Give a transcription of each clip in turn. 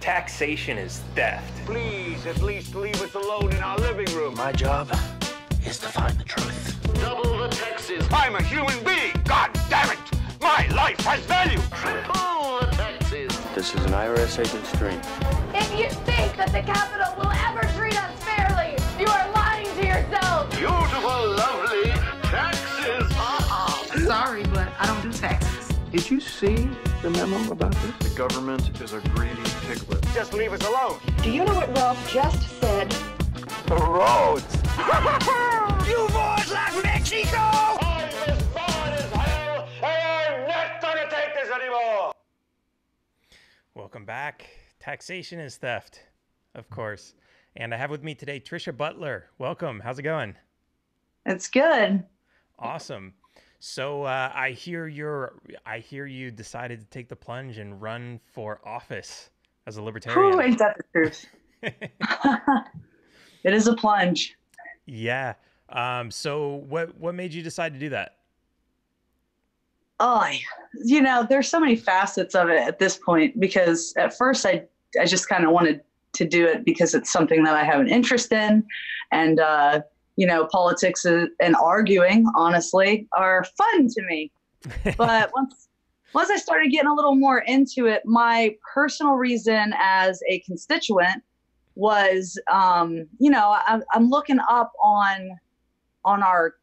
Taxation is theft. Please, at least leave us alone in our living room. My job is to find the truth. Double the taxes. I'm a human being. God damn it. My life has value. Triple the taxes. This is an IRS agent's dream. If you think that the Capitol will ever treat us fairly, you are lying to yourself. Beautiful, lovely taxes. Sorry, but I don't do taxes. Did you see the memo about this? The government is a greedy piglet. Just leave us alone. Do you know what Ralph just said? The roads. You boys like Mexico! I'm as bad as hell, and I'm not gonna take this anymore. Welcome back. Taxation is theft, of course. And I have with me today Trisha Butler. Welcome. How's it going? It's good. Awesome. So I hear you decided to take the plunge and run for office as a libertarian. Who ain't that the truth? It is a plunge. Yeah. So what made you decide to do that? Oh, there's so many facets of it at this point, because at first I just kind of wanted to do it because it's something that I have an interest in. And, politics and arguing, honestly, are fun to me. But once I started getting a little more into it, my personal reason as a constituent was, I'm looking up on our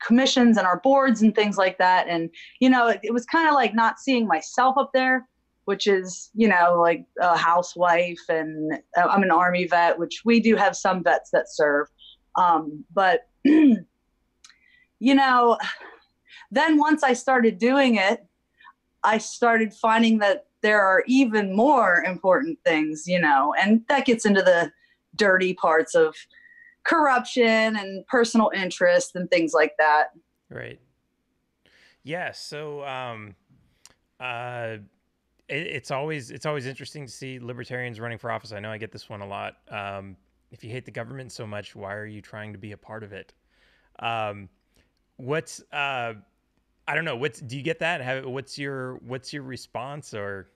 commissions and our boards and things like that. And, it was kind of like not seeing myself up there, which is, like a housewife, and I'm an Army vet, which we do have some vets that serve. But, then once I started doing it, I started finding that there are even more important things, and that gets into the dirty parts of corruption and personal interest and things like that. Right. Yeah. So, it's always interesting to see libertarians running for office. I know I get this one a lot. If you hate the government so much, why are you trying to be a part of it? I don't know. Do you get that? What's your response? Or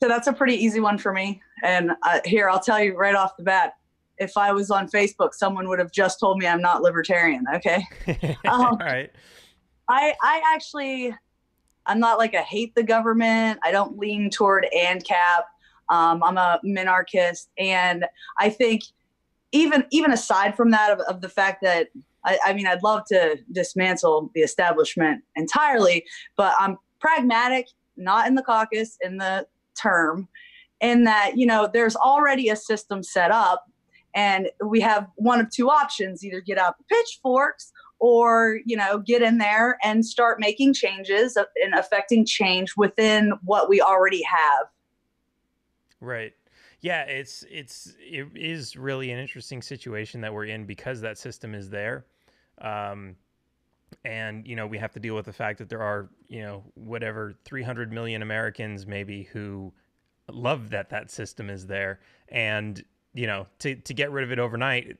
so that's a pretty easy one for me. And here, I'll tell you right off the bat, if I was on Facebook, someone would have just told me I'm not libertarian. Okay. All right. I'm not like a hate the government. I don't lean toward ANCAP. I'm a minarchist. And I think even aside from that, of the fact that, I'd love to dismantle the establishment entirely, but I'm pragmatic, not in the caucus, in the term, in that, there's already a system set up, and we have one of two options: either get out the pitchforks or, get in there and start making changes and affecting change within what we already have. Right. Yeah, it is really an interesting situation that we're in, because that system is there. And, we have to deal with the fact that there are, 300 million Americans maybe who love that system is there. And, to get rid of it overnight,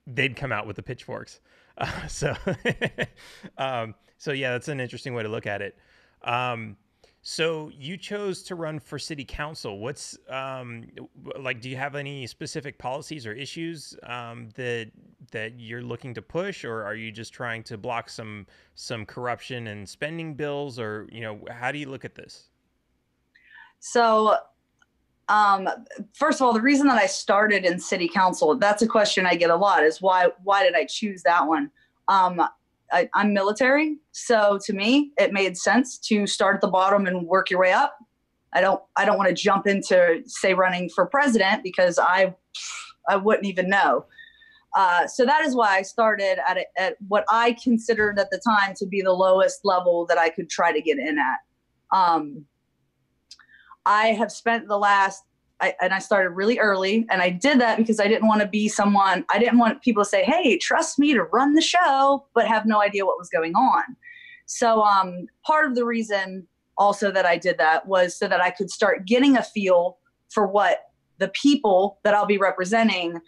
they'd come out with the pitchforks. So yeah, that's an interesting way to look at it. So you chose to run for city council. What's do you have any specific policies or issues that you're looking to push, or are you just trying to block some corruption and spending bills, or how do you look at this? So first of all, the reason that I started in city council, that's a question I get a lot, is why did I choose that one? I'm military, so to me, it made sense to start at the bottom and work your way up. I don't want to jump into, say, running for president, because I wouldn't even know. So that is why I started at what I considered at the time to be the lowest level that I could try to get in at. I have spent I started really early, and I did that because I didn't want to be someone, I didn't want people to say, hey, trust me to run the show, but have no idea what was going on. So part of the reason also that I did that was so that I could start getting a feel for what the people that I'll be representing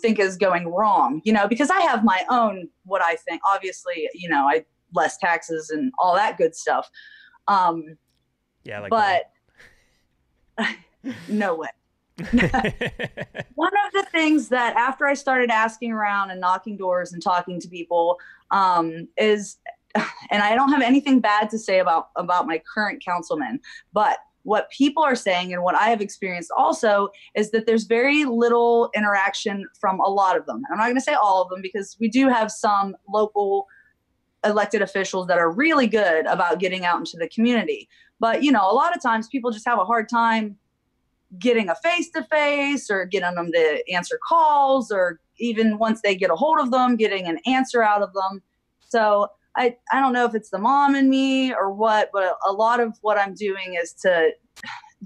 think is going wrong, because I have my own, what I think, obviously, less taxes and all that good stuff. Yeah, like but No way. One of the things that after I started asking around and knocking doors and talking to people is, and I don't have anything bad to say about my current councilman, but what people are saying and what I have experienced also is that there's very little interaction from a lot of them. I'm not going to say all of them because we do have some local elected officials that are really good about getting out into the community. But, you know, a lot of times people just have a hard time getting a face-to-face or getting them to answer calls, or even once they get a hold of them, getting an answer out of them. So I don't know if it's the mom in me or what, but a lot of what I'm doing is to,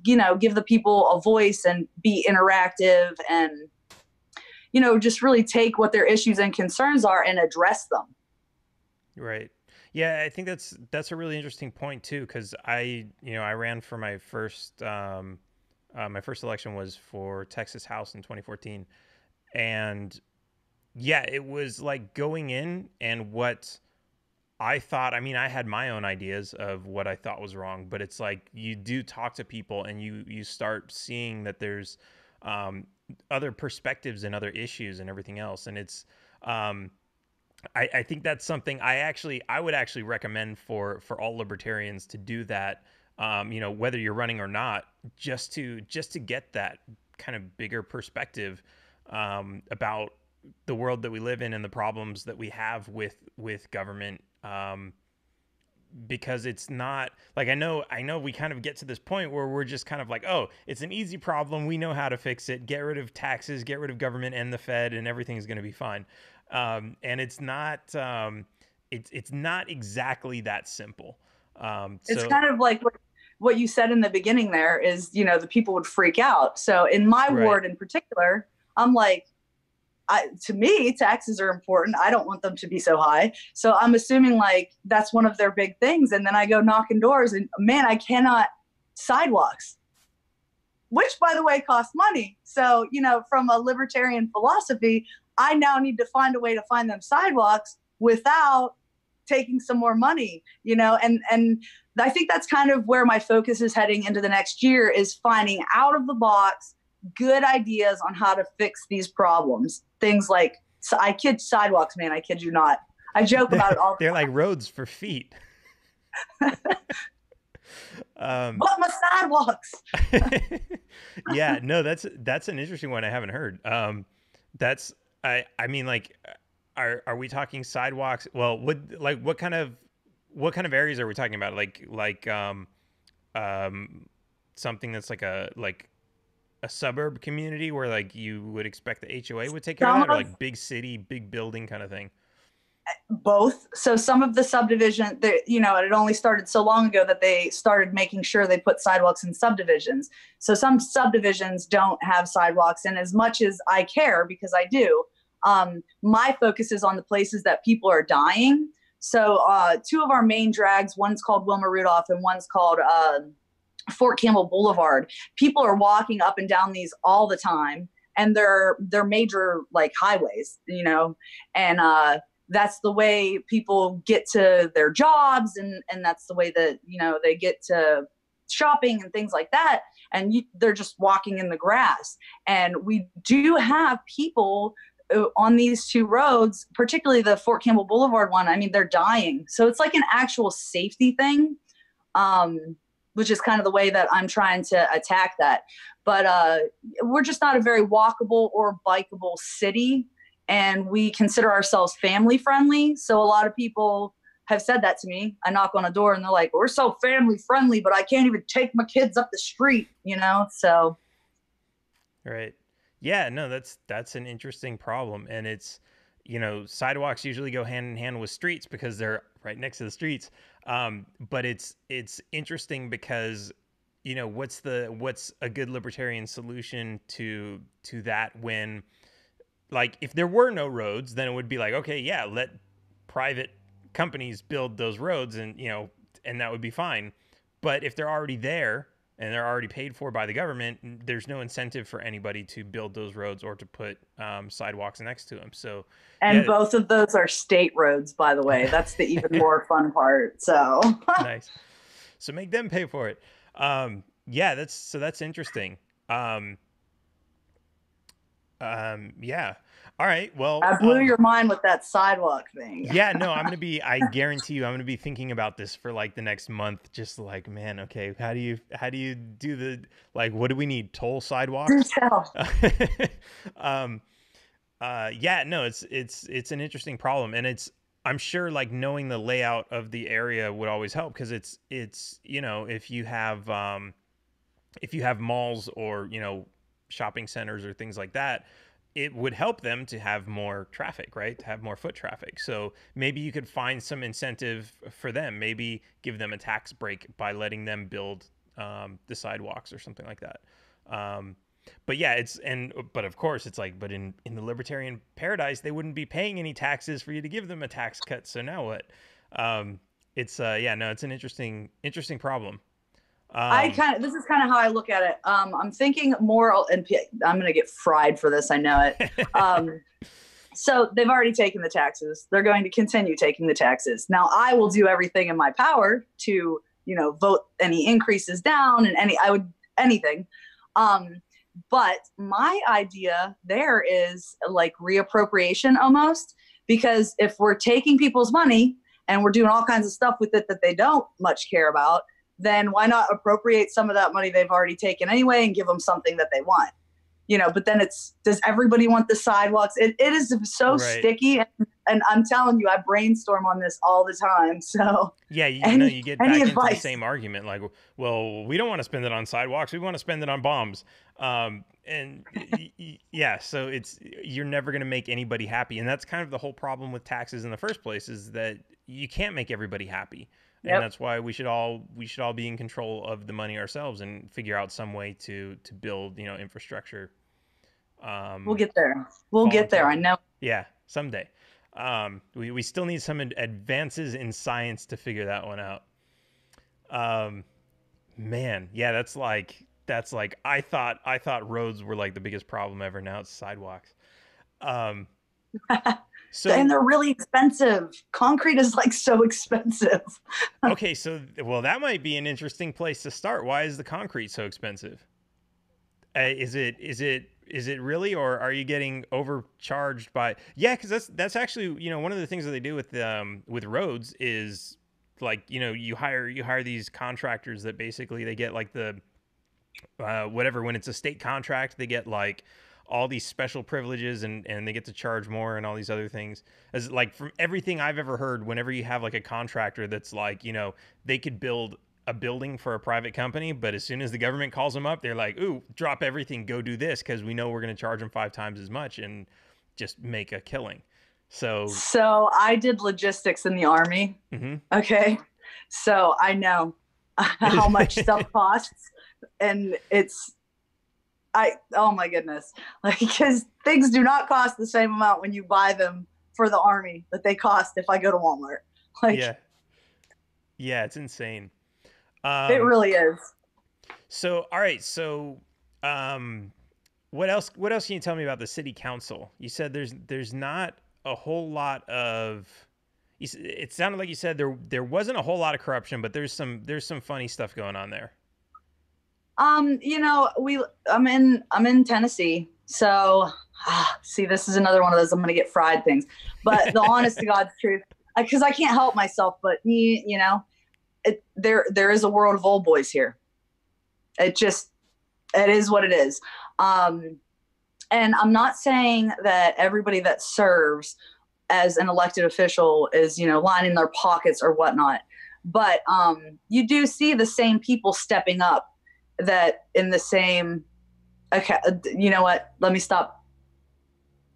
you know, give the people a voice and be interactive and, you know, just really take what their issues and concerns are and address them. Right. Yeah, I think that's a really interesting point too, because I ran for my first election was for Texas House in 2014, and yeah, it was like going in and what I thought, I mean, I had my own ideas of what I thought was wrong, but it's like you do talk to people and you start seeing that there's other perspectives and other issues and everything else. And it's, I think that's something I would actually recommend for all libertarians to do that, you know, whether you're running or not, just to get that kind of bigger perspective about the world that we live in and the problems that we have with government. Because it's not like, I know we kind of get to this point where we're just kind of like, oh, it's an easy problem. We know how to fix it. Get rid of taxes, get rid of government and the Fed, and everything's going to be fine. And it's not, it's not exactly that simple. It's kind of like what you said in the beginning there is, you know, the people would freak out. So in my ward in particular, I'm like, to me, taxes are important. I don't want them to be so high. So I'm assuming like that's one of their big things. And then I go knocking doors and man, I cannot sidewalks, which by the way, cost money. So, you know, from a libertarian philosophy, I now need to find a way to find them sidewalks without taking some more money, you know, and I think that's kind of where my focus is heading into the next year, is finding out of the box good ideas on how to fix these problems. Things like, I kid sidewalks, man, I kid you not. I joke about it all the They're time. like roads for feet. But my sidewalks. Yeah, no, that's an interesting one I haven't heard. I mean, like, are we talking sidewalks? Well, what kind of areas are we talking about? Like something that's like a suburb community where like you would expect the HOA would take care of that, or like big city, big building kind of thing? Both. So some of the subdivision, you know, it only started so long ago that they started making sure they put sidewalks in subdivisions. So some subdivisions don't have sidewalks, and as much as I care, because I do, my focus is on the places that people are dying. So two of our main drags, one's called Wilma Rudolph and one's called Fort Campbell Boulevard. People are walking up and down these all the time, and they're major like highways, you know, and that's the way people get to their jobs, and that's the way that, you know, they get to shopping and things like that. And they're just walking in the grass. And we do have people on these two roads, particularly the Fort Campbell Boulevard one. I mean, they're dying. So it's like an actual safety thing, which is kind of the way that I'm trying to attack that. But we're just not a very walkable or bikeable city, and we consider ourselves family friendly. So a lot of people have said that to me. I knock on a door and they're like, we're so family friendly, but I can't even take my kids up the street, you know? So. Right. Yeah, no, that's an interesting problem. And it's, you know, sidewalks usually go hand in hand with streets because they're right next to the streets. But it's interesting because, you know, what's a good libertarian solution to that, when, like, if there were no roads, then it would be like, okay, yeah, let private companies build those roads, and, you know, and that would be fine. But if they're already there and they're already paid for by the government, there's no incentive for anybody to build those roads or to put sidewalks next to them. So, and yeah. Both of those are state roads, by the way. That's the even more fun part. So Nice. So make them pay for it. Yeah, that's interesting. Um, yeah. All right. Well, I blew your mind with that sidewalk thing. yeah, no, I guarantee you, I'm going to be thinking about this for like the next month. Just like, man, okay, how do you do what do we need? Toll sidewalks? Do tell. Yeah, no, it's an interesting problem. And I'm sure like knowing the layout of the area would always help. Cause it's, if you have malls or, shopping centers or things like that, it would help them to have more traffic, right? To have more foot traffic. So maybe you could find some incentive for them. Maybe give them a tax break by letting them build the sidewalks or something like that. But yeah, but of course it's like, but in the libertarian paradise, they wouldn't be paying any taxes for you to give them a tax cut. So now what? It's an interesting problem. This is kind of how I look at it. I'm thinking more, and I'm going to get fried for this. I know it. So they've already taken the taxes. They're going to continue taking the taxes. Now I will do everything in my power to, vote any increases down and anything. But my idea there is like reappropriation almost, because if we're taking people's money and we're doing all kinds of stuff with it that they don't much care about, then why not appropriate some of that money they've already taken anyway and give them something that they want, but then does everybody want the sidewalks? It is so sticky. And I'm telling you, I brainstorm on this all the time. So yeah, you get back into the same argument. Like, well, we don't want to spend it on sidewalks. We want to spend it on bombs. Yeah, so you're never going to make anybody happy. And that's kind of the whole problem with taxes in the first place, is that you can't make everybody happy. And that's why we should all be in control of the money ourselves and figure out some way to build, infrastructure. We'll get there. We'll get there. I know. Yeah, someday. We still need some advances in science to figure that one out. Man, yeah, that's like I thought roads were like the biggest problem ever. Now it's sidewalks. So, and they're really expensive. Concrete is like so expensive. Okay, so that might be an interesting place to start. Why is the concrete so expensive? Is it really, or are you getting overcharged by? Yeah, because that's actually one of the things that they do with roads is like you hire these contractors that basically they get like the whatever, when it's a state contract they get like all these special privileges and they get to charge more and all these other things. As like from everything I've ever heard, whenever you have like a contractor that's like, they could build a building for a private company, but as soon as the government calls them up, they're like, ooh, drop everything, go do this, because we know we're going to charge them 5 times as much and just make a killing. So I did logistics in the Army. Mm-hmm. Okay. So I know how much stuff costs, and oh my goodness, like, because things do not cost the same amount when you buy them for the Army that they cost if I go to Walmart. Like, yeah, it's insane. It really is. So, all right. So, what else can you tell me about the city council? You said there's not a whole lot of, it sounded like you said there wasn't a whole lot of corruption, but there's some funny stuff going on there. I'm in Tennessee. So see, this is another one of those I'm going to get fried things, but the honest to God's truth, because I can't help myself, but there is a world of old boys here. It is what it is. And I'm not saying that everybody that serves as an elected official is, lining their pockets or whatnot, but you do see the same people stepping up that in the same, okay, you know what? Let me stop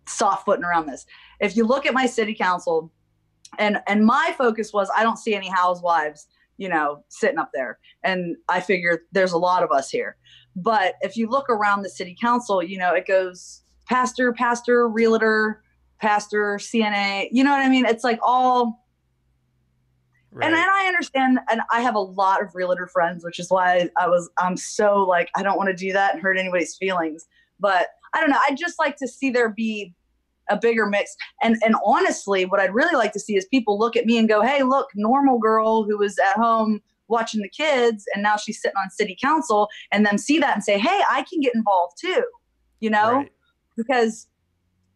soft-footing around this. If you look at my city council, and my focus was, I don't see any housewives, sitting up there. And I figure there's a lot of us here. But if you look around the city council, it goes pastor, realtor, pastor, CNA, you know what I mean? It's like all, right. And I understand, and I have a lot of realtor friends, which is why I'm so like, I don't want to do that and hurt anybody's feelings. But I don't know. I'd just like to see there be a bigger mix. And honestly, what I'd really like to see is people look at me and go, hey, look, normal girl who was at home watching the kids, and now she's sitting on city council, and then see that and say, hey, I can get involved too, Right. because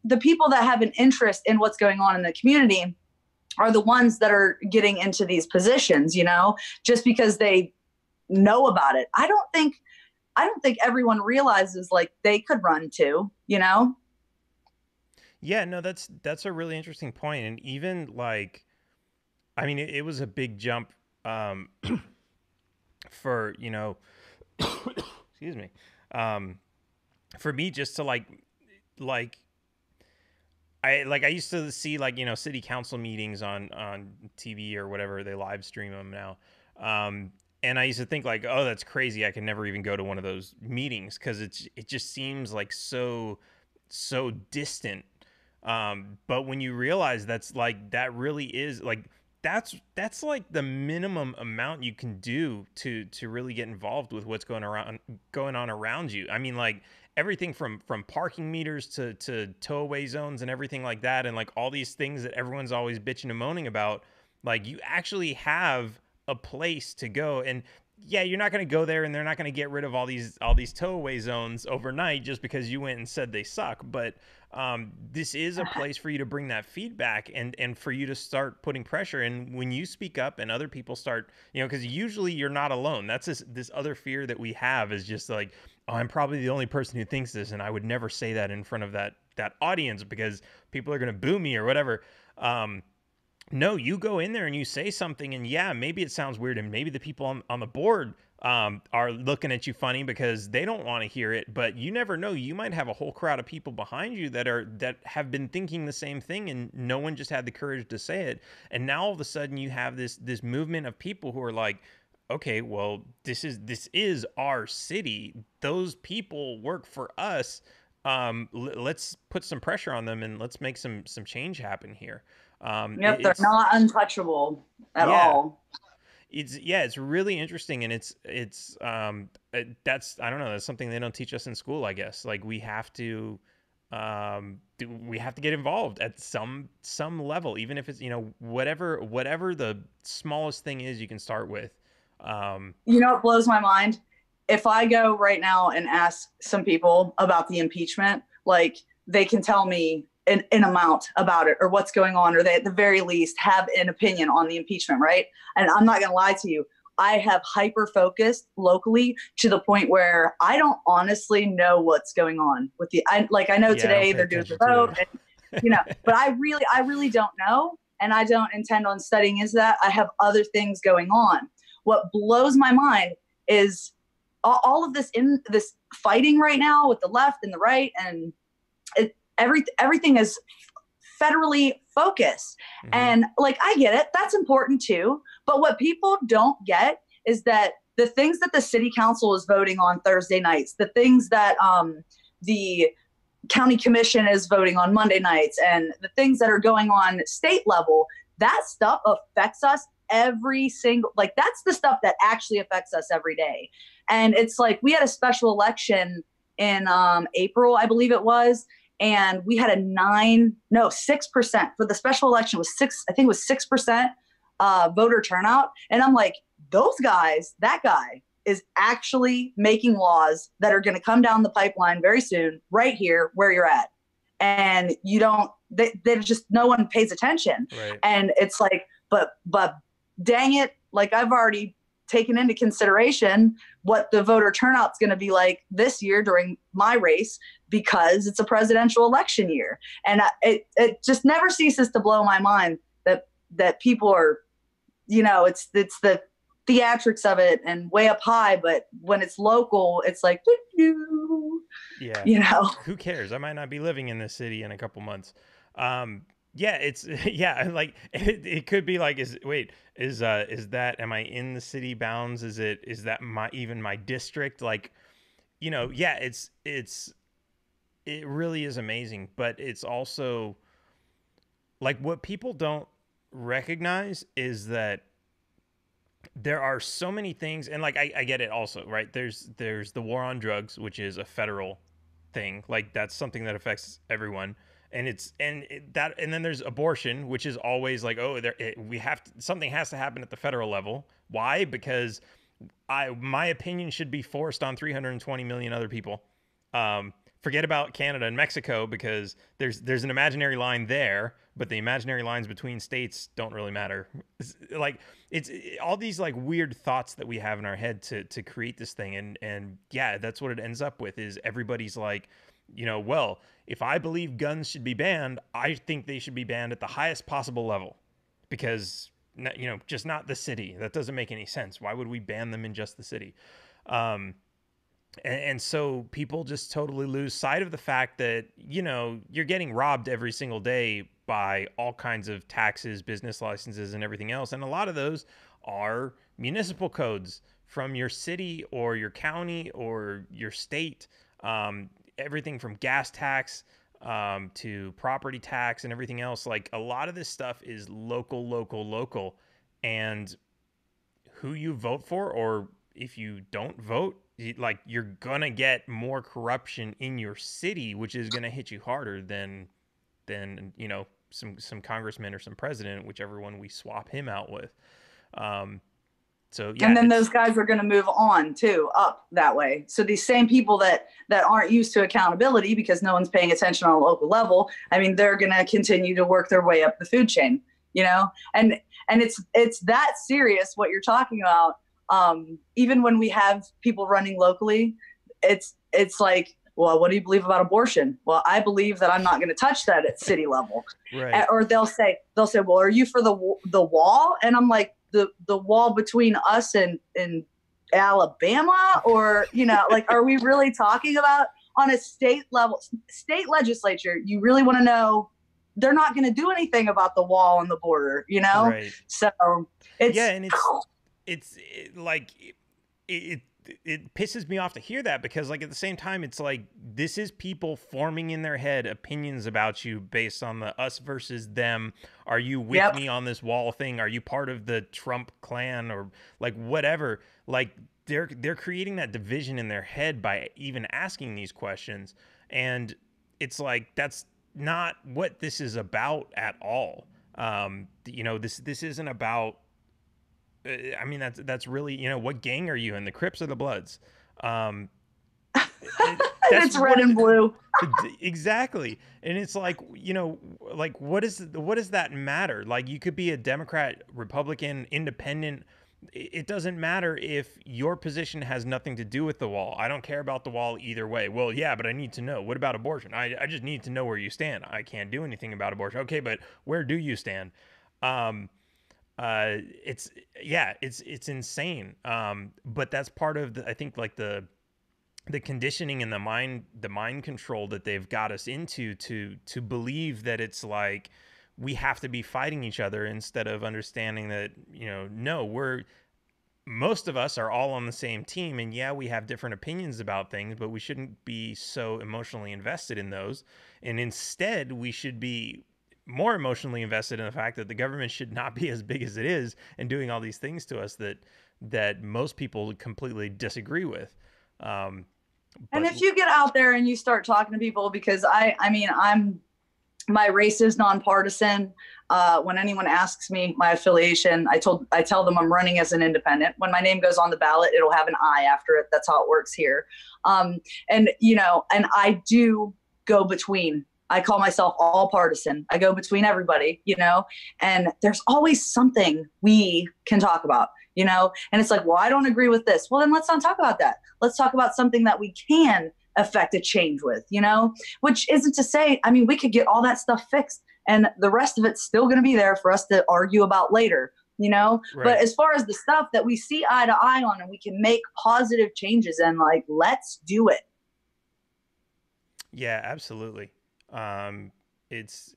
the people that have an interest in what's going on in the community are the ones that are getting into these positions, just because they know about it. I don't think everyone realizes like they could run too, Yeah, no, that's a really interesting point. And even like, I mean, it was a big jump um, for, excuse me, for me just to like, I used to see like, city council meetings on TV or whatever, they live stream them now. And I used to think like, oh, that's crazy. I can never even go to one of those meetings because it just seems like so distant. But when you realize that's like, that really is like, that's like the minimum amount you can do to really get involved with what's going on around you. I mean, like everything from parking meters to towaway zones and everything like that, and like all these things that everyone's always bitching and moaning about. Like you actually have a place to go, and yeah, you're not going to go there, and they're not going to get rid of all these towaway zones overnight just because you went and said they suck. But this is a place for you to bring that feedback and for you to start putting pressure. And when you speak up and other people start, because usually you're not alone. That's this other fear that we have is just like, oh, I'm probably the only person who thinks this, and I would never say that in front of that audience because people are going to boo me or whatever. No, you go in there and you say something, and yeah, maybe it sounds weird, and maybe the people on the board are looking at you funny because they don't want to hear it. But you never know; you might have a whole crowd of people behind you that have been thinking the same thing, and no one just had the courage to say it. And now all of a sudden, you have this movement of people who are like, okay, well, this is our city. Those people work for us. Let's put some pressure on them and let's make some change happen here. Yep, they're not untouchable at all. It's really interesting, and that's I don't know, that's something they don't teach us in school, I guess. Like we have to get involved at some level, even if it's whatever the smallest thing is you can start with. It blows my mind. If I go right now and ask some people about the impeachment, like they can tell me an amount about it or what's going on, or they at the very least have an opinion on the impeachment, right? And I'm not going to lie to you. I have hyper focused locally to the point where I don't honestly know what's going on with I know today they're doing the vote, and, but I really don't know. And I don't intend on studying into that. I have other things going on. What blows my mind is all of this fighting right now with the left and the right, and everything is federally focused. Mm-hmm. And like, I get it. That's important too. But what people don't get is that the things that the city council is voting on Thursday nights, the things that the county commission is voting on Monday nights, and the things that are going on state level, that stuff affects us that's the stuff that actually affects us every day. And it's like, we had a special election in April, I believe it was. And we had 6% for the special election was 6% voter turnout. And I'm like, that guy is actually making laws that are going to come down the pipeline very soon, right here where you're at. And they're just, no one pays attention. Right. And it's like, but dang it. Like I've already taken into consideration what the voter turnout's going to be like this year during my race, because it's a presidential election year. And it just never ceases to blow my mind that people are, it's the theatrics of it and way up high, but when it's local, it's like, yeah, who cares? I might not be living in this city in a couple months. Yeah, it's like it could be like, is that, am I in the city bounds? Is that even my district? Like, yeah, it really is amazing, but it's also like what people don't recognize is that there are so many things, and like I get it also, right? There's the war on drugs, which is a federal thing. Like that's something that affects everyone. And and then there's abortion, which is always like, oh, something has to happen at the federal level. Why? Because my opinion should be forced on 320 million other people. Forget about Canada and Mexico, because there's an imaginary line there, but the imaginary lines between states don't really matter. It's all these like weird thoughts that we have in our head to create this thing. And yeah, that's what it ends up with, is everybody's like, well, if I believe guns should be banned, I think they should be banned at the highest possible level, because, just not the city. That doesn't make any sense. Why would we ban them in just the city? And so people just totally lose sight of the fact that, you're getting robbed every single day by all kinds of taxes, business licenses, and everything else. And a lot of those are municipal codes from your city or your county or your state. Everything from gas tax to property tax and everything else. Like, a lot of this stuff is local. And who you vote for, or if you don't vote, you're gonna get more corruption in your city, which is gonna hit you harder than some congressman or some president, whichever one we swap him out with. So yeah, and then those guys are going to move on too, up that way. So these same people that aren't used to accountability because no one's paying attention on a local level, I mean, they're going to continue to work their way up the food chain, and it's that serious what you're talking about. Even when we have people running locally, it's like, well, what do you believe about abortion? Well, I believe that I'm not going to touch that at city level. Right. Or they'll say, well, are you for the wall? And I'm like, the wall between us and Alabama, or, are we really talking about on a state level, state legislature? You really want to know, they're not going to do anything about the wall and the border, Right. So it's, yeah. And it pisses me off to hear that, because like at the same time, it's like, this is people forming in their head opinions about you based on the us versus them. Are you with me on this wall thing? Are you part of the Trump clan, or like whatever? Like they're creating that division in their head by even asking these questions. And it's like, that's not what this is about at all. This isn't about, I mean, that's really, what gang are you in, the Crips or the Bloods? It's red and blue. Exactly. And it's like, like what does that matter? Like, you could be a Democrat, Republican, independent. It doesn't matter if your position has nothing to do with the wall. I don't care about the wall either way. Well, yeah, but I need to know. What about abortion? I just need to know where you stand. I can't do anything about abortion. Okay, but where do you stand? It's insane. But that's part of I think like the conditioning and the mind control that they've got us into, to believe that it's like we have to be fighting each other, instead of understanding that, no, most of us are all on the same team, and yeah, we have different opinions about things, but we shouldn't be so emotionally invested in those. And instead, we should be more emotionally invested in the fact that the government should not be as big as it is and doing all these things to us that most people completely disagree with. And if you get out there and you start talking to people, because my race is nonpartisan. When anyone asks me my affiliation, I tell them I'm running as an independent. When my name goes on the ballot, it'll have an I after it. That's how it works here. And I do go between. I call myself all partisan. I go between everybody, and there's always something we can talk about, and it's like, well, I don't agree with this. Well, then let's not talk about that. Let's talk about something that we can affect a change with, which isn't to say, we could get all that stuff fixed and the rest of it's still going to be there for us to argue about later, Right. But as far as the stuff that we see eye to eye on and we can make positive changes and let's do it. Yeah, absolutely. Just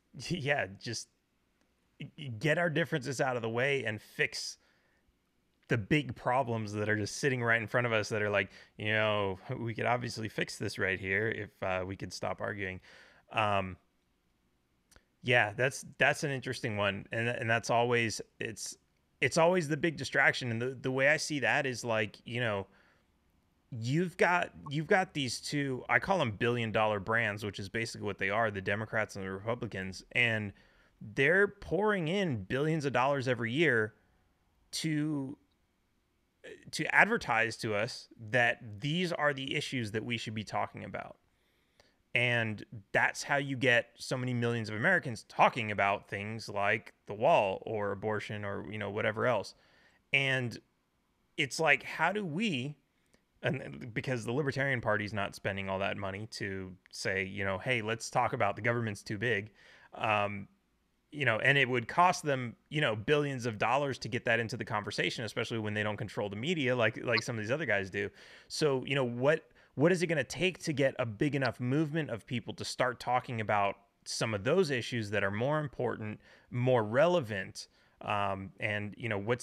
get our differences out of the way and fix the big problems that are just sitting right in front of us, that are like, we could obviously fix this right here if we could stop arguing. That's an interesting one. And that's always, it's always the big distraction. And the way I see that is like, you've got these two, I call them billion-dollar brands, which is basically what they are, the Democrats and the Republicans, and they're pouring in billions of dollars every year to advertise to us that these are the issues that we should be talking about. And that's how you get so many millions of Americans talking about things like the wall or abortion or, whatever else. And it's like, how do we, and because the Libertarian Party's not spending all that money to say, hey, let's talk about the government's too big. And it would cost them, billions of dollars to get that into the conversation, especially when they don't control the media like some of these other guys do. So, what is it going to take to get a big enough movement of people to start talking about some of those issues that are more important, more relevant? And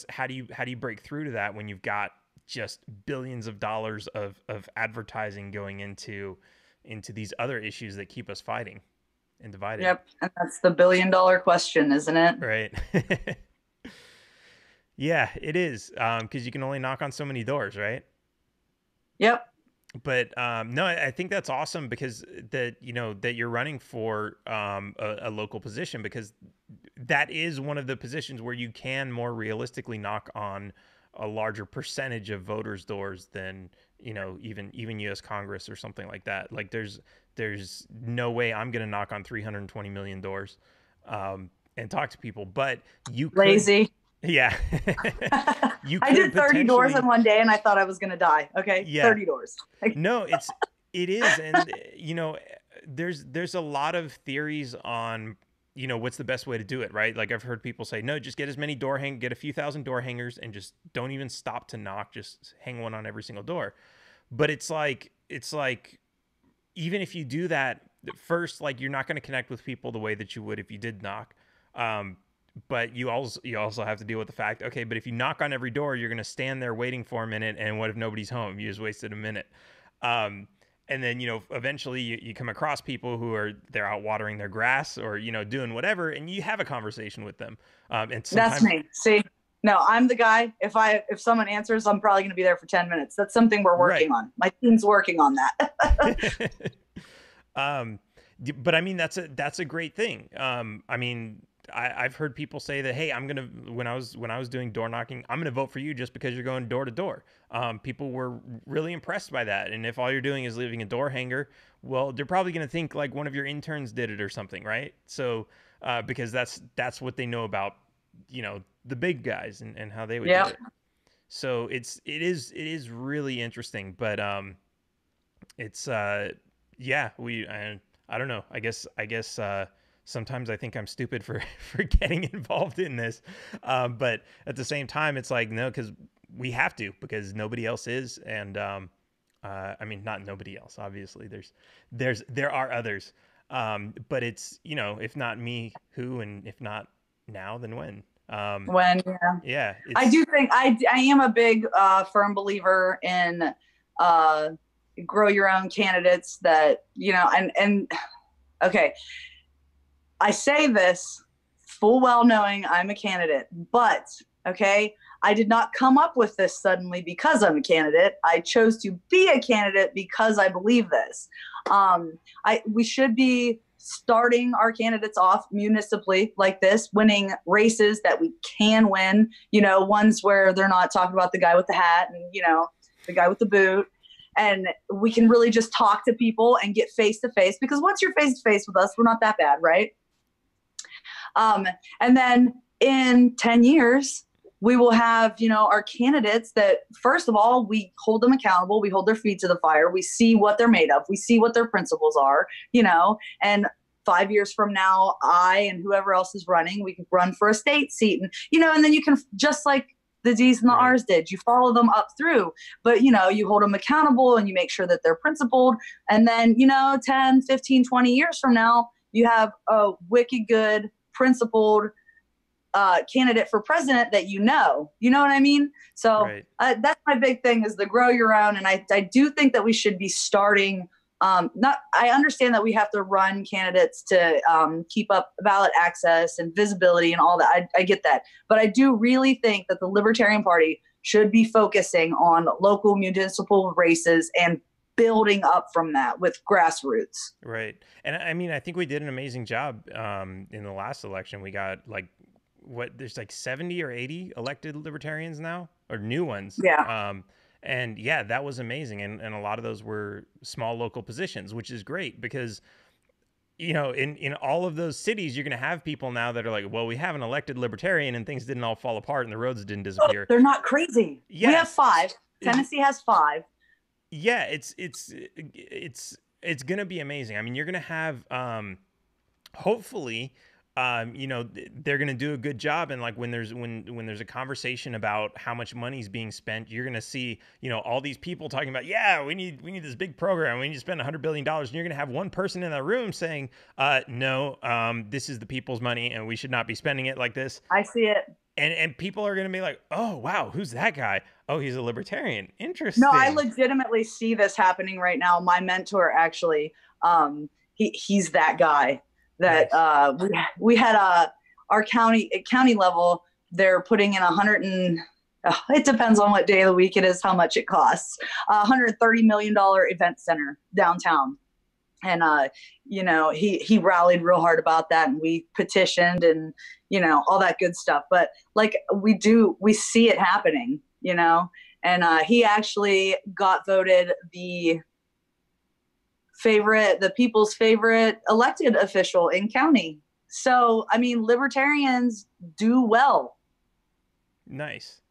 how do you break through to that when you've got just billions of dollars of advertising going into these other issues that keep us fighting and divided? Yep. And that's the $1 billion question, isn't it? Right. Yeah, it is. 'Cause you can only knock on so many doors, right? Yep. But no, I think that's awesome because that you're running for a local position, because that is one of the positions where you can more realistically knock on a larger percentage of voters' doors than even U.S. Congress or something like that. Like there's no way I'm going to knock on 320 million doors and talk to people, but you could. Lazy. Yeah. I did 30 doors in one day and I thought I was going to die. Okay. Yeah. 30 doors. No, it is. And, there's a lot of theories on, what's the best way to do it, right? Like I've heard people say, no, just get as many get a few thousand door hangers and just don't even stop to knock, just hang one on every single door. But it's like, even if you do that first, like you're not going to connect with people the way that you would if you did knock. But you also have to deal with the fact, okay, but if you knock on every door, you're going to stand there waiting for a minute. And what if nobody's home? You just wasted a minute. And then, eventually you come across people who they're out watering their grass or, doing whatever. And you have a conversation with them. And that's me. See, no, I'm the guy. If someone answers, I'm probably going to be there for 10 minutes. That's something we're working on. My team's working on that. But I mean, that's a great thing. I mean, I've heard people say that, hey, when I was doing door knocking, I'm going to vote for you just because you're going door to door. People were really impressed by that. And if all you're doing is leaving a door hanger, well, they're probably going to think like one of your interns did it or something. Right. So, because that's what they know about, the big guys and how they would do it. So it is really interesting, but, it's, I don't know. I guess, sometimes I think I'm stupid for getting involved in this. But at the same time, it's like, no, because we have to, because nobody else is. And I mean, not nobody else, obviously. There are others. But it's, if not me, who, and if not now, then when? When, yeah. I do think I am a big firm believer in grow your own candidates that, and okay. I say this full well knowing I'm a candidate, but okay, I did not come up with this suddenly because I'm a candidate. I chose to be a candidate because I believe this. We should be starting our candidates off municipally like this, winning races that we can win, ones where they're not talking about the guy with the hat and, the guy with the boot. And we can really just talk to people and get face to face, because once you're face to face with us, we're not that bad, right? And then in 10 years, we will have, our candidates that, first of all, we hold them accountable. We hold their feet to the fire. We see what they're made of. We see what their principles are, and 5 years from now, I and whoever else is running, we can run for a state seat and, and then you can, just like the D's and the R's did, you follow them up through, but, you hold them accountable and you make sure that they're principled. And then, 10, 15, 20 years from now, you have a wicked good principled candidate for president that you know what I mean? So that's my big thing, is the grow your own. And I do think that we should be starting, I understand that we have to run candidates to keep up ballot access and visibility and all that. I get that. But I do really think that the Libertarian Party should be focusing on local municipal races and building up from that with grassroots. Right. And I mean, I think we did an amazing job in the last election. We got like there's like 70 or 80 elected libertarians now, or new ones. Yeah. And yeah, that was amazing. And a lot of those were small local positions, which is great because, you know, in all of those cities, you're going to have people now that are like, well, we have an elected libertarian and things didn't all fall apart and the roads didn't disappear. They're not crazy. Yeah. We have 5. Tennessee has 5. Yeah, it's going to be amazing. I mean, you're going to have, hopefully, you know, they're going to do a good job. And like when there's a conversation about how much money's being spent, you're going to see, you know, all these people talking about, yeah, we need this big program. We need to spend $100 billion. And you're going to have one person in that room saying, no, this is the people's money and we should not be spending it like this. I see it. And people are going to be like, oh, wow, who's that guy? Oh, he's a libertarian. Interesting. No, I legitimately see this happening right now. My mentor actually, he's that guy that we had our county level. They're putting in it depends on what day of the week it is, how much it costs, $130 million event center downtown. And, you know, he rallied real hard about that and we petitioned and, you know, all that good stuff. But like we see it happening, you know, and he actually got voted the people's favorite elected official in county. So, I mean, libertarians do well. Nice.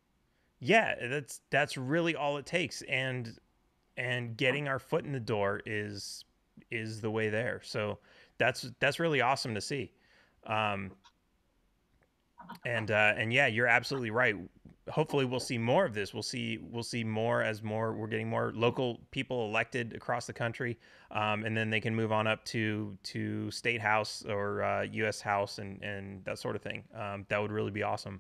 Yeah, that's really all it takes. And getting our foot in the door is the way there. So that's really awesome to see. And yeah, you're absolutely right. Hopefully we'll see more of this. We'll see more as we're getting more local people elected across the country. And then they can move on up to state house or US House and that sort of thing. That would really be awesome.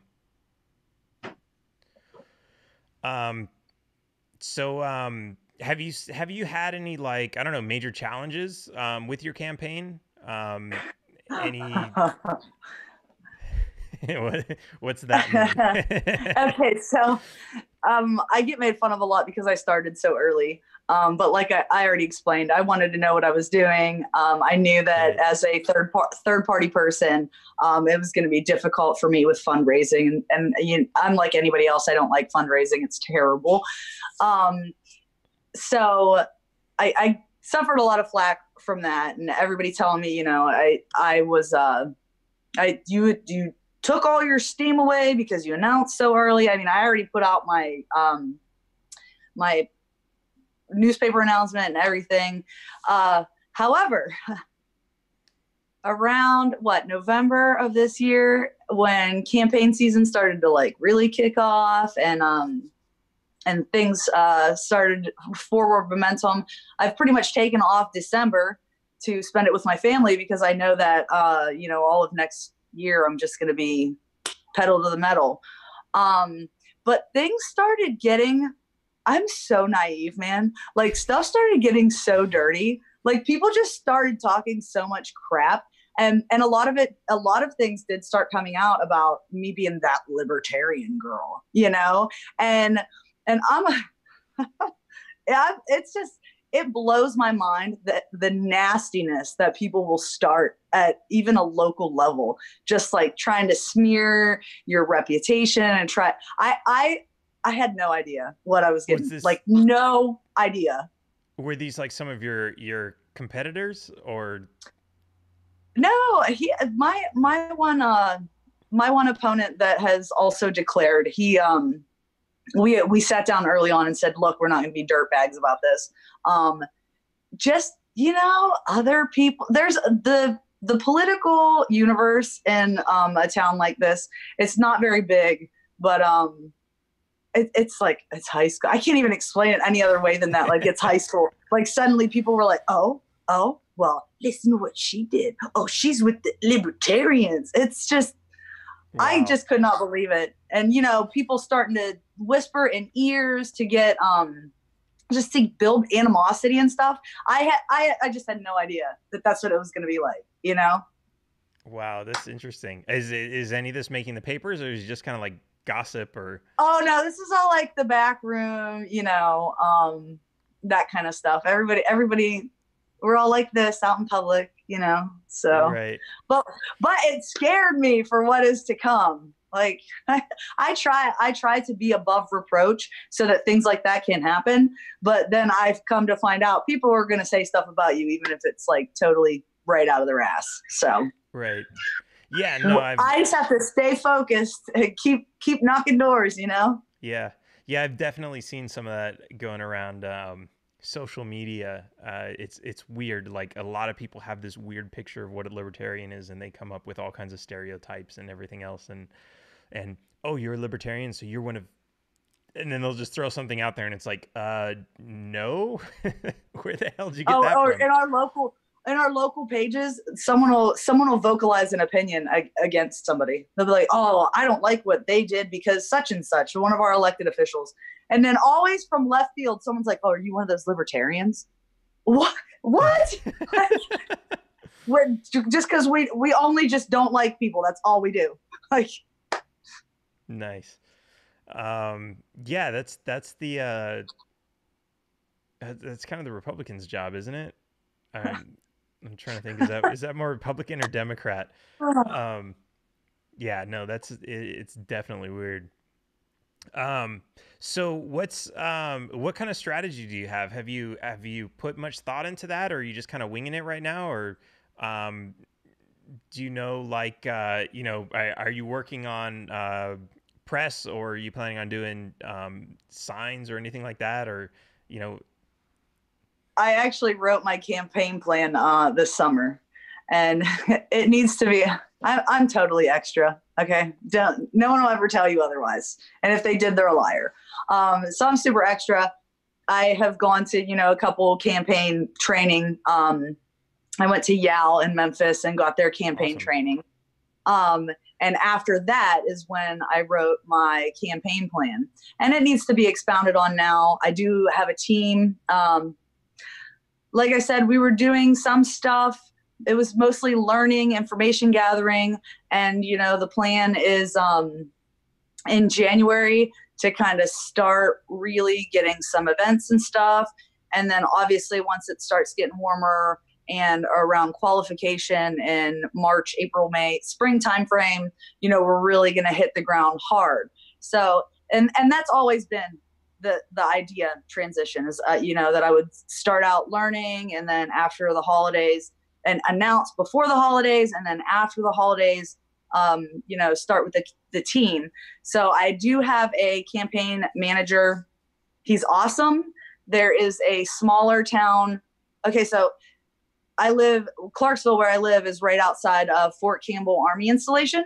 So have you had any, like, I don't know, major challenges with your campaign? Any what's that mean? Okay, so I get made fun of a lot because I started so early. But like I already explained, I wanted to know what I was doing. I knew that as a third party person, it was going to be difficult for me with fundraising. And I'm like anybody else. I don't like fundraising. It's terrible. So I suffered a lot of flack from that, and everybody telling me, you know, you took all your steam away because you announced so early. I mean, I already put out my my newspaper announcement and everything. However, around November of this year, when campaign season started to like really kick off and things started forward momentum, I've pretty much taken off December to spend it with my family because I know that you know, all of next year I'm just going to be pedal to the metal. But things started getting, I'm so naive, man. Like stuff started getting so dirty. Like people just started talking so much crap. And a lot of things did start coming out about me being that libertarian girl, you know? And I'm, it's just, it blows my mind that the nastiness that people will start at even a local level, just like trying to smear your reputation and try. I had no idea what I was getting. Like no idea. Were these like some of your competitors or? No, my one opponent that has also declared, we sat down early on and said, look, we're not going to be dirtbags about this. Just, you know, other people, there's the political universe in a town like this. It's not very big, but it's like, it's high school. I can't even explain it any other way than that. Like it's high school. Like suddenly people were like, oh, well, listen to what she did. Oh, she's with the libertarians. It's just, wow. I just could not believe it. And, you know, people starting to whisper in ears to get, just to build animosity and stuff. I just had no idea that that's what it was going to be like, you know? Wow. That's interesting. Is any of this making the papers or is it just kind of like gossip or? Oh no, this is all like the back room, that kind of stuff. Everybody, we're all like this out in public, so, Right. but it scared me for what is to come. Like I try to be above reproach so that things like that can't happen. But then I've come to find out people are going to say stuff about you, even if it's like totally right out of their ass. So Right. Yeah, no, I just have to stay focused and keep knocking doors, Yeah. Yeah, I've definitely seen some of that going around social media. It's weird. Like a lot of people have this weird picture of what a libertarian is, and they come up with all kinds of stereotypes and everything else. And oh, you're a libertarian, so you're one of, and then they'll just throw something out there, and it's like, no, where the hell did you get that or from? In our local pages, someone will vocalize an opinion against somebody. They'll be like, "Oh, I don't like what they did because such and such," one of our elected officials. And then always from left field, someone's like, "Oh, are you one of those libertarians?" What? We're just because we only just don't like people. That's all we do. Like, nice. Yeah, that's the that's kind of the Republicans' job, isn't it? I'm trying to think. Is that more Republican or Democrat? Yeah, no, it's definitely weird. So what kind of strategy do you have? Have you put much thought into that, or are you just kind of winging it right now, or do you know, like, are you working on press, or are you planning on doing signs or anything like that, or I actually wrote my campaign plan this summer, and it needs to be. I'm totally extra. Okay, no one will ever tell you otherwise. And if they did, they're a liar. So I'm super extra. I have gone to a couple campaign training. I went to Yale in Memphis and got their campaign Awesome. training. And after that is when I wrote my campaign plan, and it needs to be expounded on now. I do have a team. Like I said, we were doing some stuff. It was mostly learning, information gathering. And, the plan is in January to kind of start really getting some events and stuff. And then obviously once it starts getting warmer and around qualification in March, April, May, spring timeframe, we're really going to hit the ground hard. So, and that's always been the idea transition is, that I would start out learning, and then after the holidays, and announce before the holidays, and then after the holidays, start with the team. So I do have a campaign manager. He's awesome. There is a smaller town. Okay, so Clarksville, where I live, is right outside of Fort Campbell Army Installation.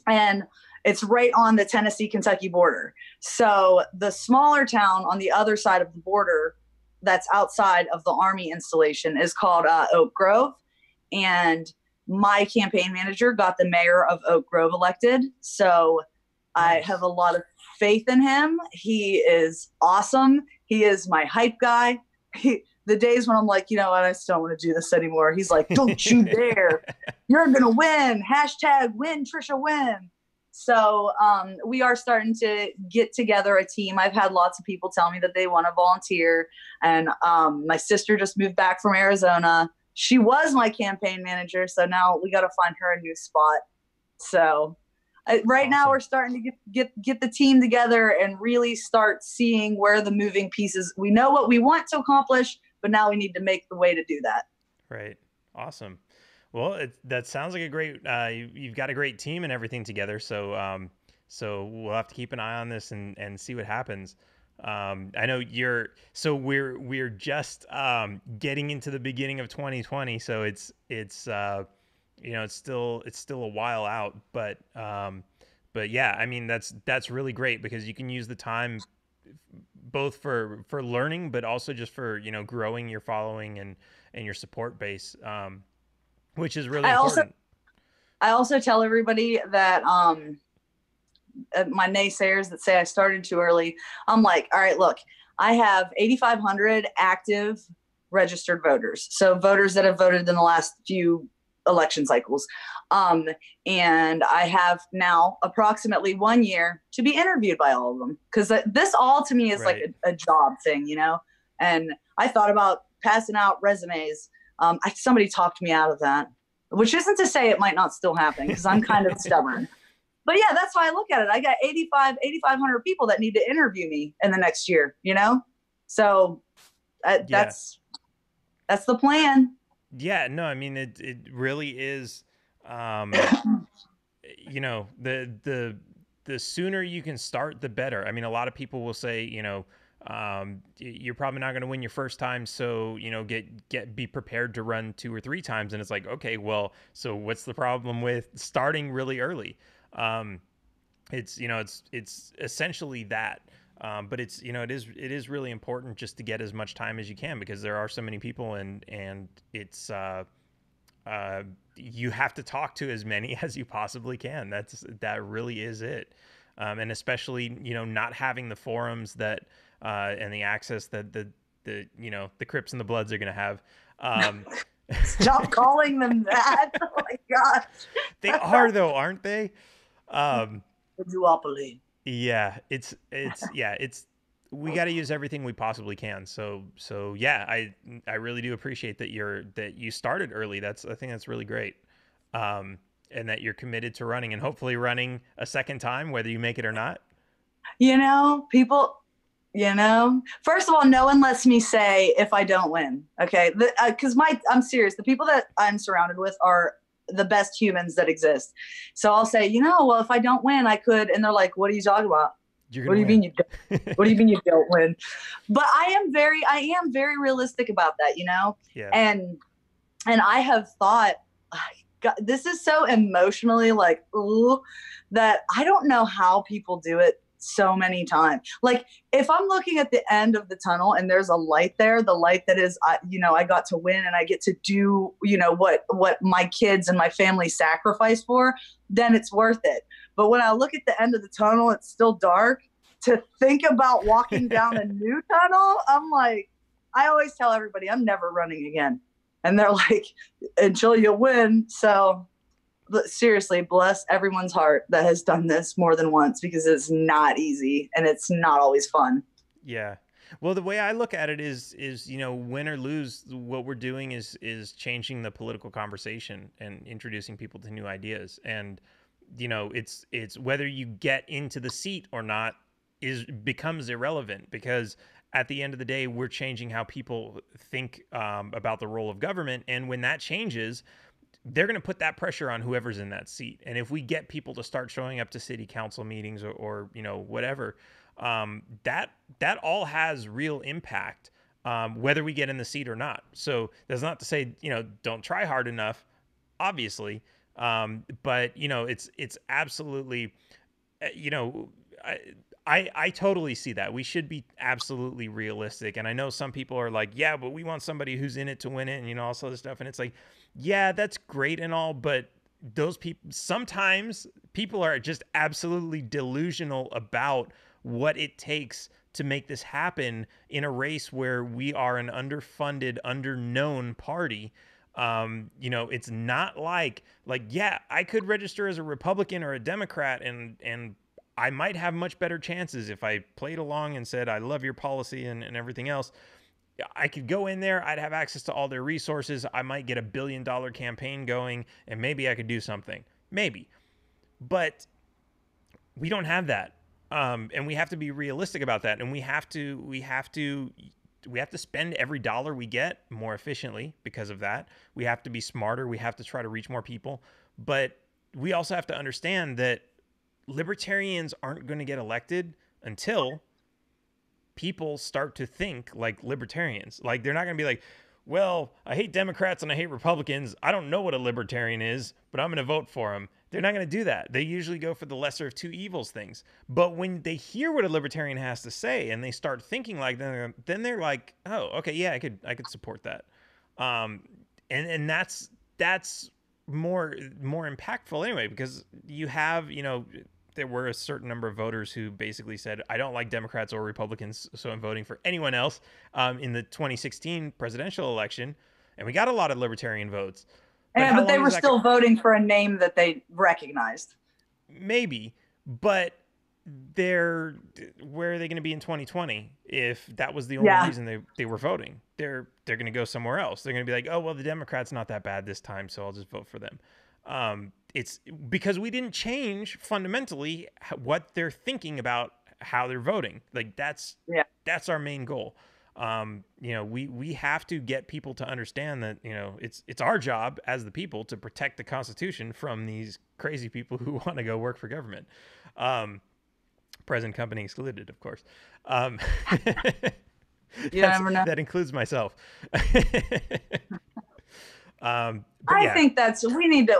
And it's right on the Tennessee-Kentucky border. So the smaller town on the other side of the border that's outside of the Army installation is called Oak Grove. And my campaign manager got the mayor of Oak Grove elected. So I have a lot of faith in him. He is awesome. He is my hype guy. The days when I'm like, I just don't want to do this anymore. He's like, don't you dare. You're going to win. # win, Trisha, win. So we are starting to get together a team. I've had lots of people tell me that they want to volunteer. And my sister just moved back from Arizona. She was my campaign manager. So now we got to find her a new spot. So right now we're starting to get the team together and really start seeing where the moving pieces. We know what we want to accomplish, but now we need to make the way to do that. Right. Awesome. Well, that sounds like a great, you've got a great team and everything together. So, so we'll have to keep an eye on this and see what happens. I know we're just, getting into the beginning of 2020. So it's still a while out, but yeah, I mean, that's really great because you can use the time both for learning, but also just for, growing your following and your support base. Which is really important. I also tell everybody that my naysayers that say I started too early, I'm like, all right, look, I have 8,500 active registered voters. So voters that have voted in the last few election cycles. And I have now approximately 1 year to be interviewed by all of them. Cause this all to me is Right. like a job thing, you know? And I thought about passing out resumes. Somebody talked me out of that, which isn't to say it might not still happen because I'm kind of stubborn. But yeah, that's how I look at it. I got 8,500 people that need to interview me in the next year, you know? So that's the plan. Yeah, no, I mean, it really is, you know, the sooner you can start, the better. I mean, a lot of people will say, you know, you're probably not going to win your first time, so, you know, be prepared to run 2 or 3 times. And it's like, okay, well, so what's the problem with starting really early? It's, you know, it's essentially that. But it's, you know, it is really important just to get as much time as you can, because there are so many people, and it's, you have to talk to as many as you possibly can. That really is it. And especially, you know, not having the forums that, and the access that the, you know, the Crips and the Bloods are going to have. Stop calling them that. Oh my gosh. They are though, aren't they? The duopoly. Yeah, it's we got to use everything we possibly can. So yeah, I really do appreciate that you started early. I think that's really great. And that you're committed to running, and hopefully running a second time, whether you make it or not. You know, people, you know, first of all, no one lets me say if I don't win. Okay. Cause I'm serious. The people that I'm surrounded with are the best humans that exist. So I'll say, you know, well, if I don't win, I could. And they're like, what are you talking about? What do you mean you don't? What do you mean you don't win? But I am very realistic about that, you know? Yeah. And I have thought, God, this is so emotionally like, ooh, that I don't know how people do it so many times. Like if I'm looking at the end of the tunnel and there's a light there, the light that is, you know, I got to win and I get to do, you know, what my kids and my family sacrificed for, then it's worth it. But when I look at the end of the tunnel, it's still dark. To think about walking down a new tunnel, I'm like, I always tell everybody I'm never running again. And they're like, until you win. So seriously, bless everyone's heart that has done this more than once, because it's not easy and it's not always fun. Yeah. Well, the way I look at it is, you know, win or lose, what we're doing is changing the political conversation and introducing people to new ideas. And, you know, it's whether you get into the seat or not becomes irrelevant, because at the end of the day, we're changing how people think about the role of government. And when that changes, they're going to put that pressure on whoever's in that seat. And if we get people to start showing up to city council meetings or you know, whatever, that all has real impact, whether we get in the seat or not. So that's not to say, you know, don't try hard enough, obviously. But you know, it's absolutely, you know, I totally see that. We should be absolutely realistic. And I know some people are like, yeah, but we want somebody who's in it to win it, and, you know, all this other stuff. And it's like, yeah, that's great and all, but those people, sometimes people are just absolutely delusional about what it takes to make this happen in a race where we are an underfunded, underknown party. You know, it's not like, yeah, I could register as a Republican or a Democrat, and I might have much better chances if I played along and said, I love your policy and everything else. I could go in there. I'd have access to all their resources. I might get $1 billion campaign going, and maybe I could do something. Maybe. But we don't have that. And we have to be realistic about that. And we have to spend every dollar we get more efficiently because of that. We have to be smarter. We have to try to reach more people. But we also have to understand that libertarians aren't going to get elected until people start to think like libertarians. Like, they're not going to be like, well, I hate Democrats and I hate Republicans. I don't know what a libertarian is, but I'm going to vote for them. They're not going to do that. They usually go for the lesser of two evils things. But when they hear what a libertarian has to say and they start thinking like them, then they're like, oh, okay, yeah, I could support that. And that's more impactful anyway, because you have, you know, there were a certain number of voters who basically said, I don't like Democrats or Republicans, so I'm voting for anyone else, in the 2016 presidential election. And we got a lot of libertarian votes. But they were still voting for a name that they recognized. Maybe, but where are they going to be in 2020 if that was the only reason they were voting? They're going to go somewhere else. They're going to be like, oh, well, the Democrats not that bad this time, so I'll just vote for them. It's because we didn't change fundamentally what they're thinking about how they're voting. Like that's our main goal. We have to get people to understand that, it's our job as the people to protect the Constitution from these crazy people who want to go work for government. Present company excluded, of course. That includes myself. I think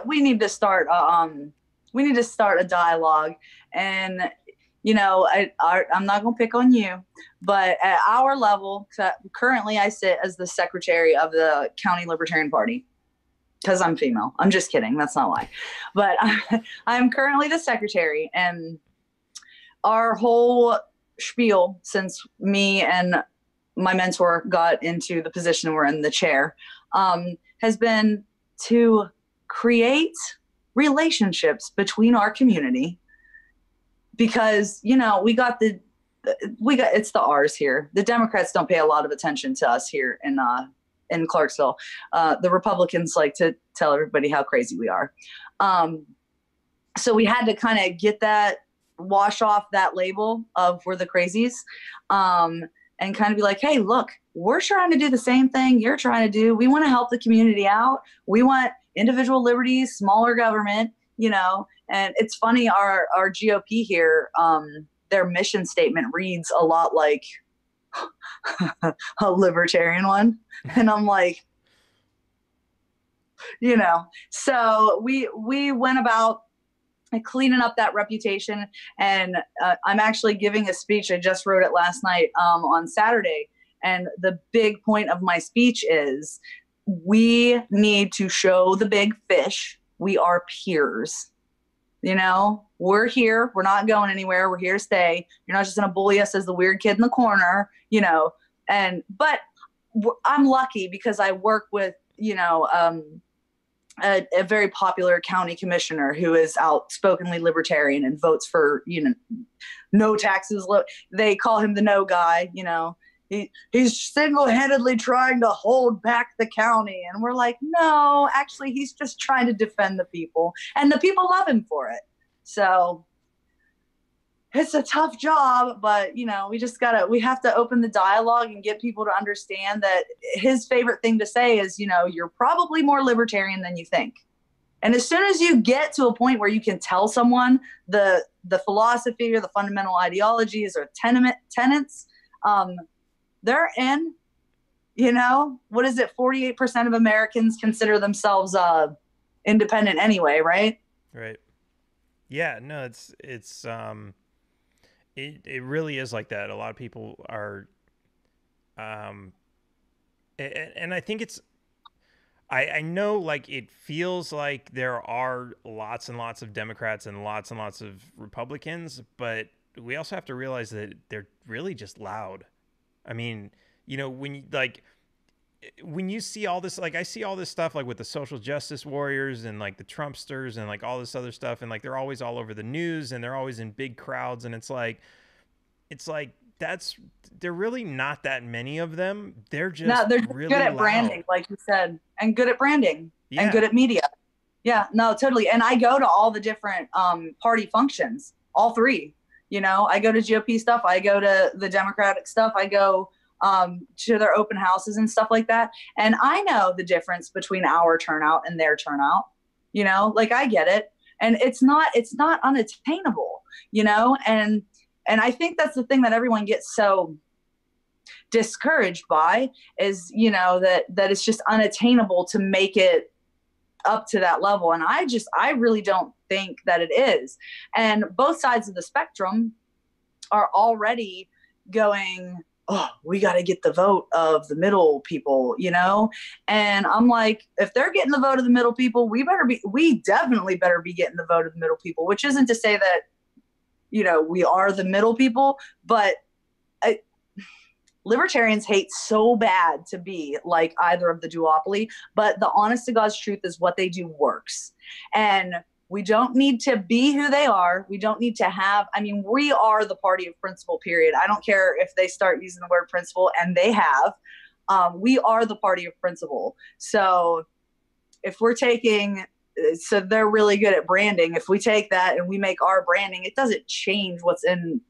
we need to start a dialogue, and I'm not going to pick on you, but at our level, currently I sit as the secretary of the County Libertarian Party because I'm female. I'm just kidding. That's not why. But I'm currently the secretary, and our whole spiel since me and my mentor got into the position we're in, the chair, has been to create relationships between our community. Because, it's the R's here. The Democrats don't pay a lot of attention to us here in Clarksville. The Republicans like to tell everybody how crazy we are. So we had to kind of wash off that label of we're the crazies, and kind of be like, hey, look, we're trying to do the same thing you're trying to do. We want to help the community out. We want individual liberties, smaller government, and it's funny, our GOP here, their mission statement reads a lot like a libertarian one. And I'm like, so we went about cleaning up that reputation. And I'm actually giving a speech. I just wrote it last night on Saturday. And the big point of my speech is we need to show the big fish we are peers. We're here. We're not going anywhere. We're here to stay. You're not just going to bully us as the weird kid in the corner, but I'm lucky because I work with, a very popular county commissioner who is outspokenly libertarian and votes for, no taxes. They call him the no guy, he's single-handedly trying to hold back the county. And we're like, no, actually, he's just trying to defend the people. And the people love him for it. So it's a tough job, but, we have to open the dialogue and get people to understand that his favorite thing to say is, you're probably more libertarian than you think. And as soon as you get to a point where you can tell someone the philosophy or the fundamental ideologies or tenets, they're in, what is it? 48% of Americans consider themselves independent anyway, right? Right. Yeah, no, it really is like that. A lot of people are, and I think I know like it feels like there are lots and lots of Democrats and lots of Republicans, but we also have to realize that they're really just loud. I mean, when you see all this, like I see all this stuff like with the social justice warriors and like the Trumpsters and like all this other stuff, and like they're always all over the news and they're always in big crowds, and it's like they're really not that many of them. They're just they're really good at loud. branding, like you said, and good at branding Yeah. and good at media. Yeah, no, totally. And I go to all the different party functions, all three. I go to GOP stuff. I go to the Democratic stuff. I go to their open houses and stuff like that. And I know the difference between our turnout and their turnout, like I get it. And it's not unattainable, and I think that's the thing that everyone gets so discouraged by is, that it's just unattainable to make it up to that level. And I really don't think that it is. And both sides of the spectrum are already going, oh, we got to get the vote of the middle people, And I'm like, if they're getting the vote of the middle people, we definitely better be getting the vote of the middle people, which isn't to say that, we are the middle people, but libertarians hate so bad to be like either of the duopoly, but the honest to God's truth is what they do works. And we don't need to be who they are. We don't need to have, I mean, we are the party of principle, period. I don't care if they start using the word principle, and they have. We are the party of principle. So if we're taking, so they're really good at branding. If we take that and we make our branding, it doesn't change what's in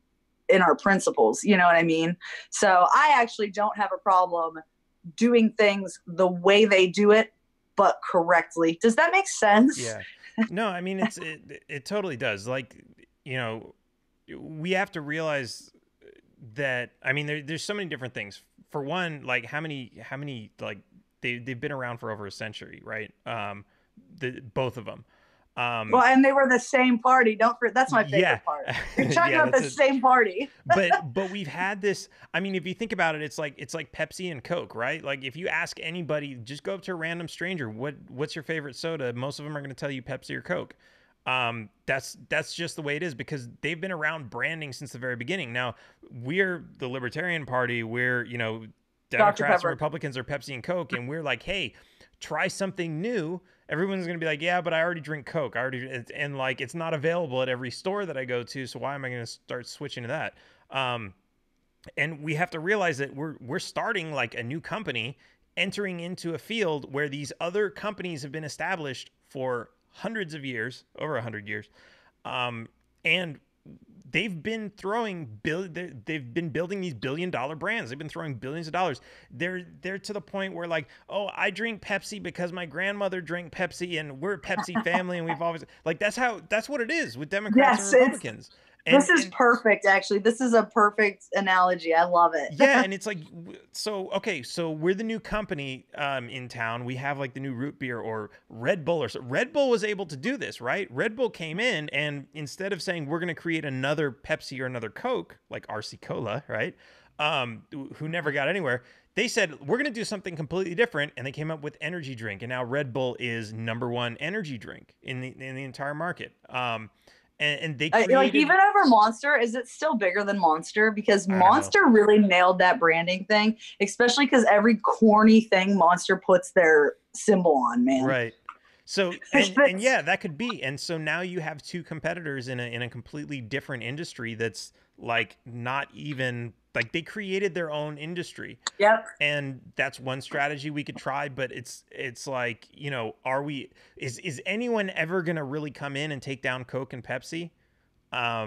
our principles. You know what I mean? So I actually don't have a problem doing things the way they do it, but correctly. Does that make sense? Yeah. No, I mean, it totally does. Like, you know, we have to realize that, I mean, there's so many different things. For one, like how many, like they've been around for over a century, right? Both of them. Well, and they were the same party. That's my favorite part. You're talking about the same party. but we've had this. I mean, if you think about it, it's like Pepsi and Coke, right? Like if you ask anybody, just go up to a random stranger, what's your favorite soda? Most of them are going to tell you Pepsi or Coke. That's just the way it is, because they've been around branding since the very beginning. Now, we're the Libertarian Party. We're, you know, Democrats and Republicans are Pepsi and Coke, and we're like, hey, try something new. Everyone's going to be like, yeah, but I already drink Coke. And like, it's not available at every store that I go to. So why am I going to start switching to that? And we have to realize that we're starting like a new company, entering into a field where these other companies have been established for hundreds of years, over 100 years. And they've been building these billion-dollar brands. They've been throwing billions of dollars. They're to the point where like, oh, I drink Pepsi because my grandmother drank Pepsi, and we're a Pepsi family, and we've always like that's what it is with Democrats and Republicans. This is perfect, actually. This is a perfect analogy. I love it. Yeah, and it's like, so we're the new company in town. We have like the new root beer or Red Bull, Red Bull was able to do this, right? Red Bull came in, and instead of saying we're going to create another Pepsi or another Coke, like RC Cola, right? Who never got anywhere. They said, we're going to do something completely different, and they came up with energy drink, and now Red Bull is #1 energy drink in the entire market. And they created, like even over Monster, is it still bigger than Monster? Because Monster really nailed that branding thing, especially because every corny thing Monster puts their symbol on, man. Right. So and yeah, that could be. And so now you have two competitors in a completely different industry that's like not even like they created their own industry. Yep. And that's one strategy we could try, but it's like, you know, is anyone ever going to really come in and take down Coke and Pepsi? I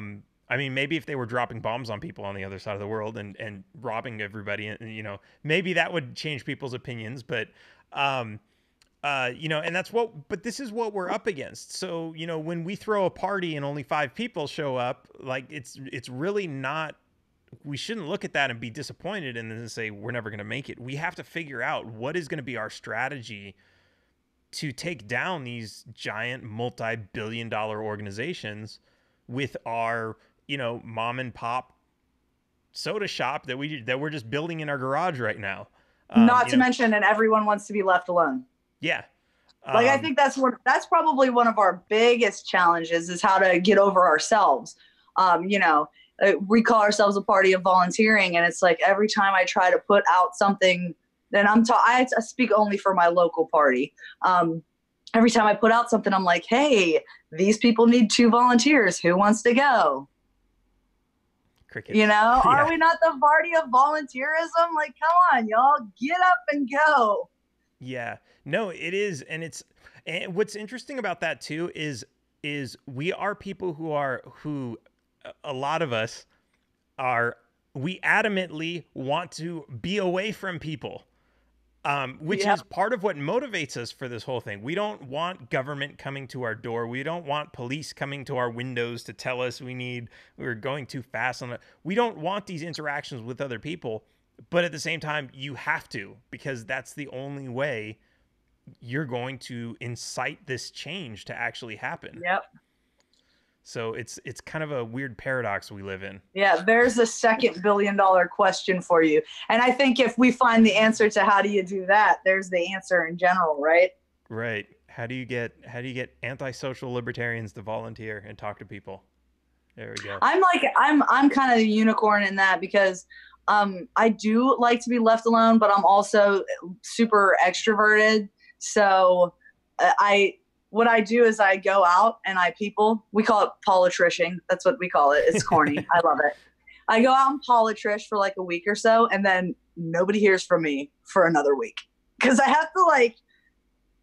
mean, maybe if they were dropping bombs on people on the other side of the world and robbing everybody, and, you know, maybe that would change people's opinions, but you know, and but this is what we're up against. So, you know, when we throw a party and only 5 people show up, like it's really not, we shouldn't look at that and be disappointed and then say, we're never going to make it. We have to figure out what is going to be our strategy to take down these giant multi-billion-dollar organizations with our, you know, mom and pop soda shop that we're just building in our garage right now. Not to mention, and everyone wants to be left alone. Yeah. Like, I think that's probably one of our biggest challenges is how to get over ourselves. You know, we call ourselves a party of volunteering, and it's like every time I try to put out something, then I speak only for my local party. Every time I put out something, I'm like, hey, these people need 2 volunteers. Who wants to go? Crickets. You know, Yeah. Are we not the party of volunteerism? Like, come on, y'all, get up and go. Yeah, no, it is. And what's interesting about that too is we are people who a lot of us we adamantly want to be away from people, which is part of what motivates us for this whole thing. We don't want government coming to our door. We don't want police coming to our windows to tell us we're going too fast on it. We don't want these interactions with other people. But at the same time, you have to, because that's the only way you're going to incite this change to actually happen. Yep. So it's kind of a weird paradox we live in. Yeah, there's a second $1 billion question for you. And I think if we find the answer to how do you do that, there's the answer in general, right? Right. How do you get antisocial libertarians to volunteer and talk to people? There we go. I'm kind of the unicorn in that, because I do like to be left alone, but I'm also super extroverted. So what I do is I go out and we call it politrishing. That's what we call it. It's corny. I love it. I go out and politrish for like a week or so, and then nobody hears from me for another week because I have to like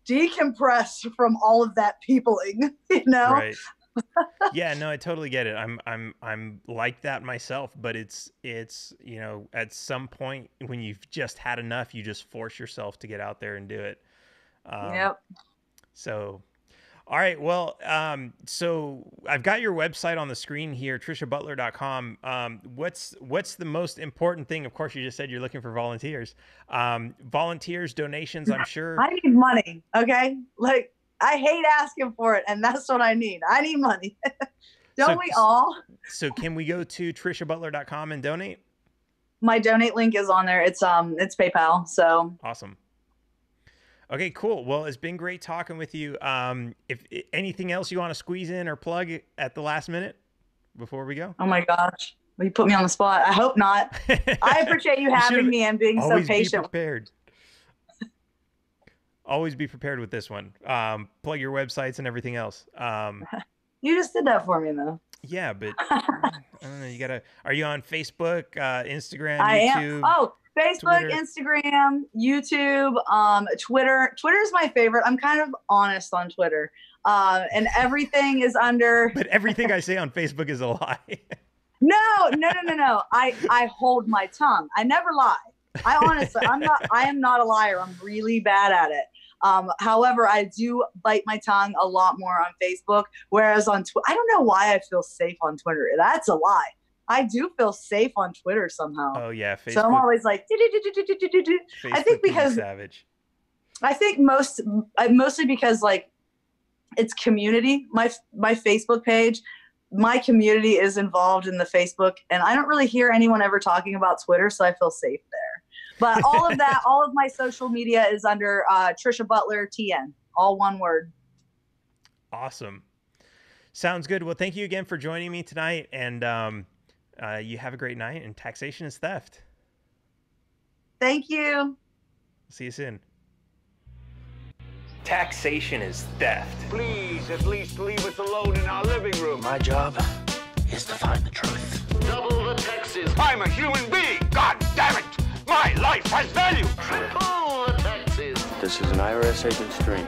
decompress from all of that peopling, you know? Right. Yeah, no, I totally get it. I'm like that myself, but it's, you know, at some point when you've just had enough, you just force yourself to get out there and do it. Yep. So, all right. Well, so I've got your website on the screen here, trishabutler.com. What's the most important thing? Of course, you just said you're looking for volunteers. Volunteers, donations, I'm sure. I need money. Okay. Like, I hate asking for it, and that's what I need. I need money. Don't we all? So can we go to trishabutler.com and donate? My donate link is on there. It's PayPal. So awesome. Okay, cool. Well, it's been great talking with you. If anything else you want to squeeze in or plug at the last minute before we go? Oh my gosh. Well, you put me on the spot. I hope not. I appreciate you having me and being so patient. Be prepared. Always be prepared with this one. Plug your websites and everything else. You just did that for me, though. Yeah, but I don't know. Are you on Facebook, Instagram, I YouTube? am. Oh, Facebook, Twitter. Instagram, YouTube, Twitter. Twitter's my favorite. I'm kind of honest on Twitter. And everything is under. But everything I say on Facebook is a lie. No. I hold my tongue. I never lie. I am not a liar. I'm really bad at it. However, I do bite my tongue a lot more on Facebook, whereas on Twitter, I don't know why I feel safe on Twitter. That's a lie. I do feel safe on Twitter somehow. Oh yeah, Facebook. So I'm always like, I think because savage. I think mostly because like it's community. My Facebook page, my community is involved in the Facebook, and I don't really hear anyone ever talking about Twitter, so I feel safe there. But all of that, all of my social media is under Trisha Butler TN, all one word. Awesome. Sounds good. Well, thank you again for joining me tonight, and you have a great night. And taxation is theft. Thank you. See you soon. Taxation is theft. Please, at least leave us alone in our living room. My job is to find the truth. Double the taxes. I'm a human being. God damn it. My life has value. Triple the taxes. This is an IRS agent's dream.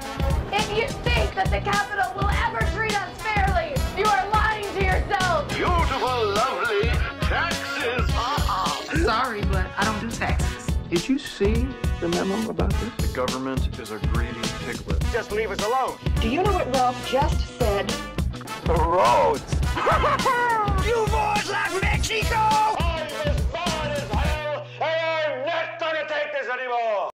If you think that the Capitol will ever treat us fairly, you are lying to yourself. Beautiful, lovely taxes. Sorry, but I don't do taxes. Did you see the memo about this? The government is a greedy piglet. Just leave us alone. Do you know what Ralph just said? The roads. You boys like Mexico? I'm as bad as hell, and I'm not gonna take this anymore.